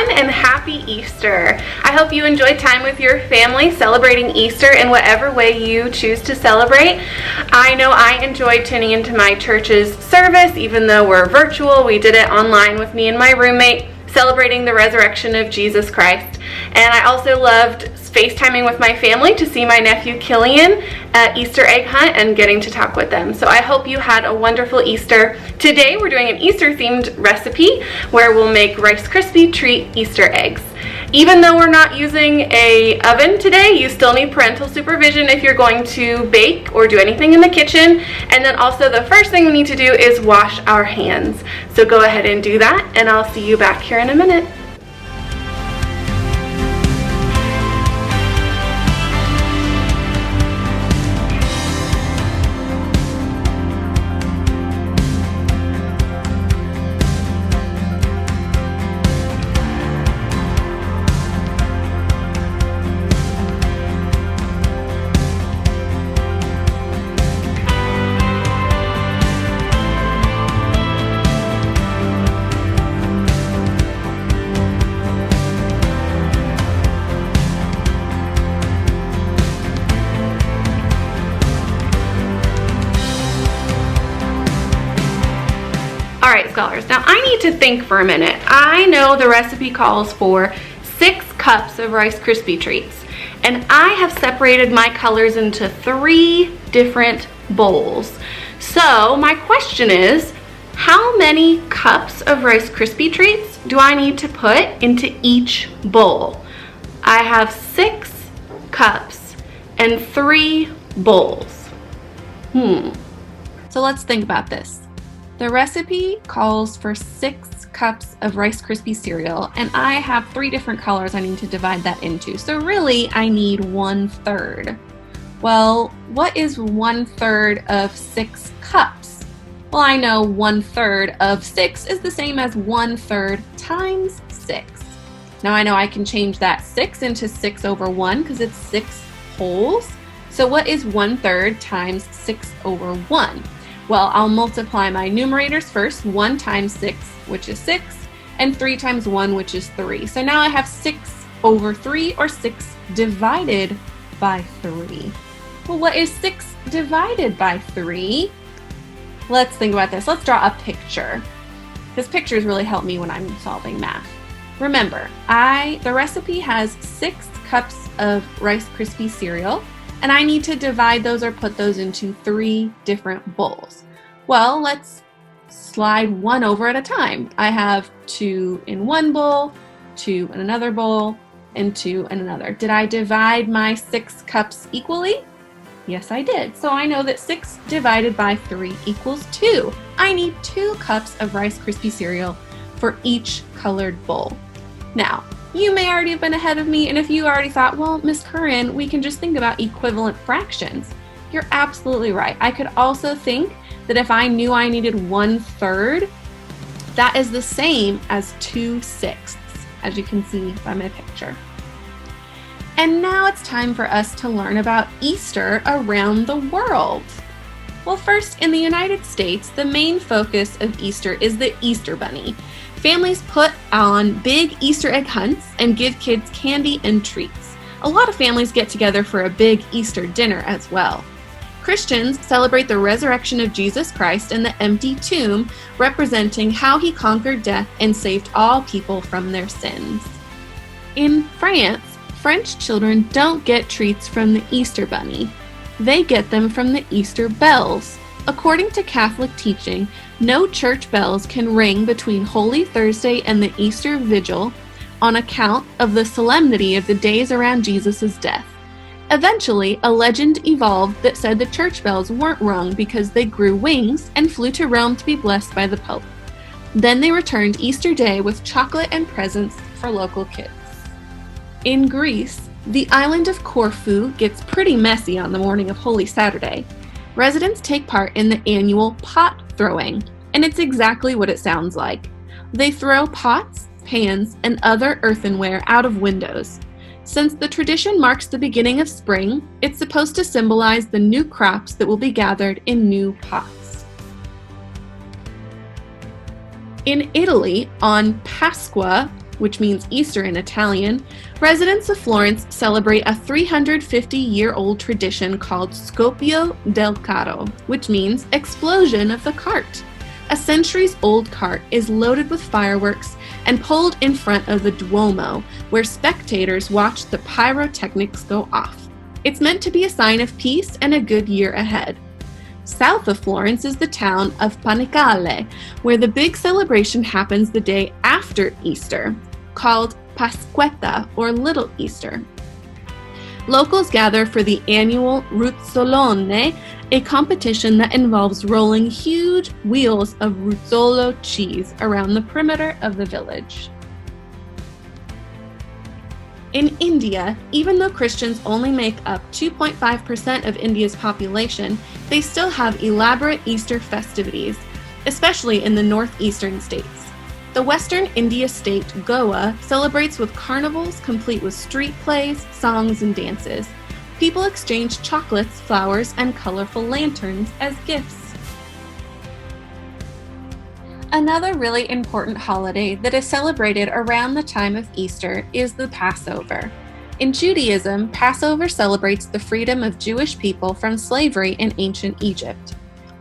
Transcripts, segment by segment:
everyone, and happy Easter. I hope you enjoyed time with your family celebrating Easter in whatever way you choose to celebrate. I know I enjoyed tuning into my church's service, even though we're virtual. We did it online with me and my roommate, celebrating the resurrection of Jesus Christ. And I also loved FaceTiming with my family to see my nephew Killian at Easter egg hunt and getting to talk with them. So I hope you had a wonderful Easter. Today we're doing an Easter themed recipe where we'll make Rice Krispie treat Easter eggs. Even though we're not using a oven today, you still need parental supervision if you're going to bake or do anything in the kitchen. And then also the first thing we need to do is wash our hands. So go ahead and do that, and I'll see you back here in a minute. Alright, scholars, now I need to think for a minute. I know the recipe calls for 6 cups of Rice Krispie treats, and I have separated my colors into 3 different bowls. So my question is, how many cups of Rice Krispie treats do I need to put into each bowl? I have 6 cups and 3 bowls. So let's think about this. The recipe calls for 6 cups of Rice Krispie cereal, and I have 3 different colors I need to divide that into. So really, I need 1/3. Well, what is 1/3 of 6 cups? Well, I know 1/3 of 6 is the same as 1/3 times 6. Now I know I can change that 6 into 6 over 1 because it's 6 wholes. So what is 1/3 times 6 over 1? Well, I'll multiply my numerators first. 1 times 6, which is 6, and 3 times 1, which is 3. So now I have 6 over 3, or 6 divided by 3. Well, what is 6 divided by 3? Let's think about this. Let's draw a picture, because pictures really help me when I'm solving math. Remember, the recipe has 6 cups of Rice Krispie cereal, and I need to divide those or put those into 3 different bowls. Well, let's slide one over at a time. I have 2 in one bowl, 2 in another bowl, and 2 in another. Did I divide my 6 cups equally? Yes, I did. So I know that 6 divided by 3 equals 2. I need 2 cups of Rice Krispie cereal for each colored bowl. Now, you may already have been ahead of me, and if you already thought, well, Miss Curran, we can just think about equivalent fractions. You're absolutely right. I could also think that if I knew I needed 1/3, that is the same as 2/6, as you can see by my picture. And now it's time for us to learn about Easter around the world. Well, first, in the United States, the main focus of Easter is the Easter Bunny. Families put on big Easter egg hunts and give kids candy and treats. A lot of families get together for a big Easter dinner as well. Christians celebrate the resurrection of Jesus Christ and the empty tomb, representing how he conquered death and saved all people from their sins. In France, French children don't get treats from the Easter Bunny. They get them from the Easter bells. According to Catholic teaching, no church bells can ring between Holy Thursday and the Easter Vigil on account of the solemnity of the days around Jesus' death. Eventually, a legend evolved that said the church bells weren't rung because they grew wings and flew to Rome to be blessed by the Pope. Then they returned Easter Day with chocolate and presents for local kids. In Greece, the island of Corfu gets pretty messy on the morning of Holy Saturday. Residents take part in the annual pot throwing, and it's exactly what it sounds like. They throw pots, pans, and other earthenware out of windows. Since the tradition marks the beginning of spring, it's supposed to symbolize the new crops that will be gathered in new pots. In Italy, on Pasqua, which means Easter in Italian, residents of Florence celebrate a 350-year-old tradition called Scoppio del Carro, which means explosion of the cart. A centuries-old cart is loaded with fireworks and pulled in front of the Duomo, where spectators watch the pyrotechnics go off. It's meant to be a sign of peace and a good year ahead. South of Florence is the town of Panicale, where the big celebration happens the day after Easter, called Pasquetta or Little Easter. Locals gather for the annual Ruzzolone, a competition that involves rolling huge wheels of Ruzzolo cheese around the perimeter of the village. In India, even though Christians only make up 2.5% of India's population, they still have elaborate Easter festivities, especially in the northeastern states. The western India state, Goa, celebrates with carnivals complete with street plays, songs, and dances. People exchange chocolates, flowers, and colorful lanterns as gifts. Another really important holiday that is celebrated around the time of Easter is the Passover. In Judaism, Passover celebrates the freedom of Jewish people from slavery in ancient Egypt.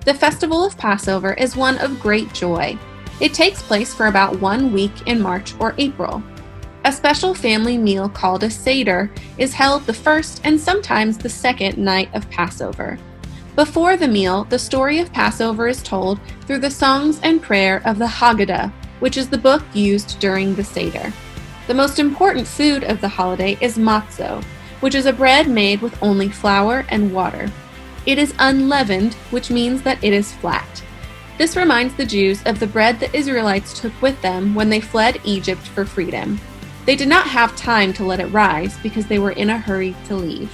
The festival of Passover is one of great joy. It takes place for about 1 week in March or April. A special family meal called a Seder is held the first and sometimes the second night of Passover. Before the meal, the story of Passover is told through the songs and prayer of the Haggadah, which is the book used during the Seder. The most important food of the holiday is matzo, which is a bread made with only flour and water. It is unleavened, which means that it is flat. This reminds the Jews of the bread the Israelites took with them when they fled Egypt for freedom. They did not have time to let it rise because they were in a hurry to leave.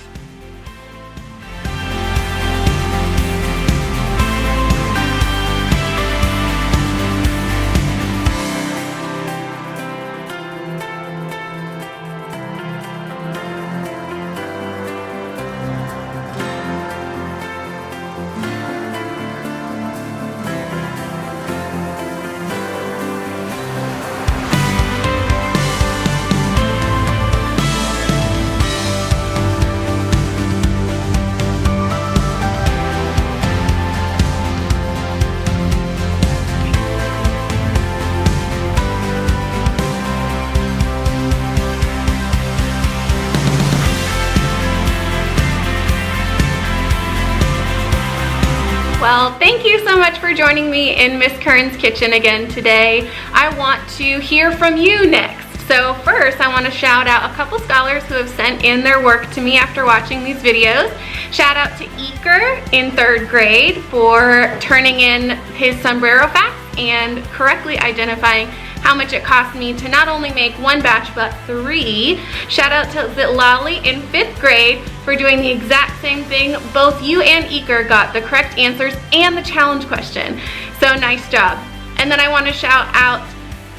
Well, thank you so much for joining me in Miss Curran's kitchen again today. I want to hear from you next. So first, I want to shout out a couple scholars who have sent in their work to me after watching these videos. Shout out to Iker in 3rd grade for turning in his sombrero facts and correctly identifying how much it cost me to not only make 1 batch but 3. Shout out to Zitlali in 5th grade for doing the exact same thing. Both you and Iker got the correct answers and the challenge question. So nice job. And then I want to shout out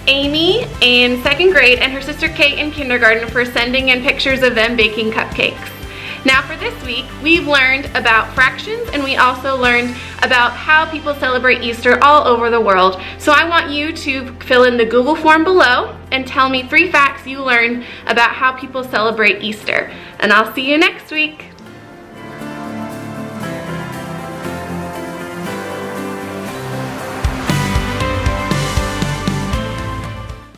Amy in 2nd grade and her sister Kate in kindergarten for sending in pictures of them baking cupcakes. Now for this week, we've learned about fractions and we also learned about how people celebrate Easter all over the world. So I want you to fill in the Google form below and tell me 3 facts you learned about how people celebrate Easter. And I'll see you next week.